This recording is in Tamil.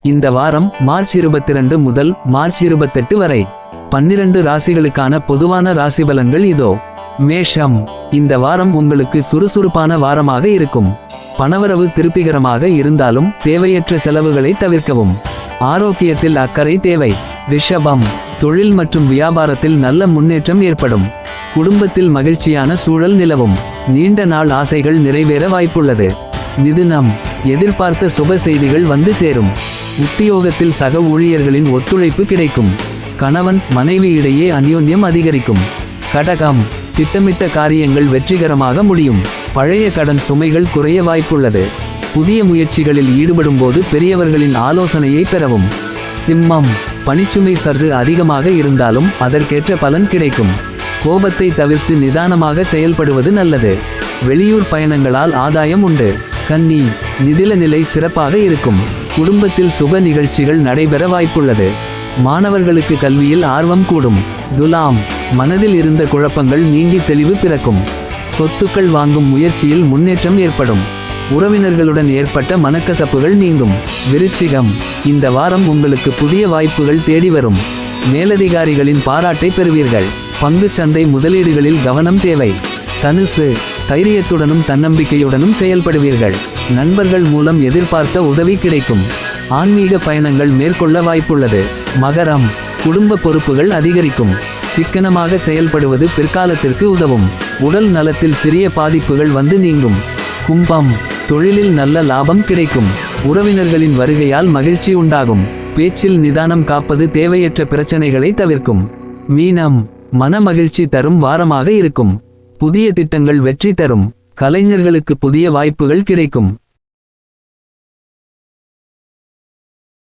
இந்த வாரம் மார்ச் 22 முதல் மார்ச் 28 வரை 12 ராசிகளுக்கான பொதுவான ராசிபலன்கள் இதோ. மேஷம். இந்த வாரம் உங்களுக்கு சுறுசுறுப்பான வாரமாக இருக்கும். பணவரவு திருப்திகரமாக இருந்தாலும் தேவையற்ற செலவுகளை தவிர்க்கவும். ஆரோக்கியத்தில் அக்கறை தேவை. ரிஷபம். தொழில் மற்றும் வியாபாரத்தில் நல்ல முன்னேற்றம் ஏற்படும். குடும்பத்தில் மகிழ்ச்சியான சூழல் நிலவும். நீண்ட நாள் ஆசைகள் நிறைவேற வாய்ப்புள்ளது. மிதுனம். எதிர்பார்த்த சுப செய்திகள் வந்து சேரும். உத்தியோகத்தில் சக ஊழியர்களின் ஒத்துழைப்பு கிடைக்கும். கணவன் மனைவி இடையே அந்யோன்யம் அதிகரிக்கும். கடகம். திட்டமிட்ட காரியங்கள் வெற்றிகரமாக முடியும். பழைய கடன் சுமைகள் குறைய வாய்ப்புள்ளது. புதிய முயற்சிகளில் ஈடுபடும்போது பெரியவர்களின் ஆலோசனையை பெறவும். சிம்மம். பணிச்சுமை சற்று அதிகமாக இருந்தாலும் அதற்கேற்ற பலன் கிடைக்கும். கோபத்தை தவிர்த்து நிதானமாக செயல்படுவது நல்லது. வெளியூர் பயணங்களால் ஆதாயம் உண்டு. கன்னி. நிதில நிலை சிறப்பாக இருக்கும். குடும்பத்தில் சுப நிகழ்ச்சிகள் நடைபெற வாய்ப்புள்ளது. மாணவர்களுக்கு கல்வியில் ஆர்வம் கூடும். துலாம். மனதில் இருந்த குழப்பங்கள் நீங்கி தெளிவு பிறக்கும். சொத்துக்கள் வாங்கும் முயற்சியில் முன்னேற்றம் ஏற்படும். உறவினர்களுடன் ஏற்பட்ட மனக்கசப்புகள் நீங்கும். விருச்சிகம். இந்த வாரம் உங்களுக்கு புதிய வாய்ப்புகள் தேடி வரும். மேலதிகாரிகளின் பாராட்டை பெறுவீர்கள். பங்குச் சந்தை முதலீடுகளில் கவனம் தேவை. தனுசு. தைரியத்துடனும் தன்னம்பிக்கையுடனும் செயல்படுவீர்கள். நண்பர்கள் மூலம் எதிர்பார்த்த உதவி கிடைக்கும். ஆன்மீக பயணங்கள் மேற்கொள்ள வாய்ப்புள்ளது. மகரம். குடும்ப பொறுப்புகள் அதிகரிக்கும். சிக்கனமாக செயல்படுவது பிற்காலத்திற்கு உதவும். உடல் நலத்தில் சிறிய பாதிப்புகள் வந்து நீங்கும். கும்பம். தொழிலில் நல்ல லாபம் கிடைக்கும். உறவினர்களின் வருகையால் மகிழ்ச்சி உண்டாகும். பேச்சில் நிதானம் காப்பது தேவையற்ற பிரச்சனைகளை தவிர்க்கும். மீனம். மன மகிழ்ச்சி தரும் வாரமாக இருக்கும். புதிய திட்டங்கள் வெற்றி தரும். கலைஞர்களுக்கு புதிய வாய்ப்புகள் கிடைக்கும்.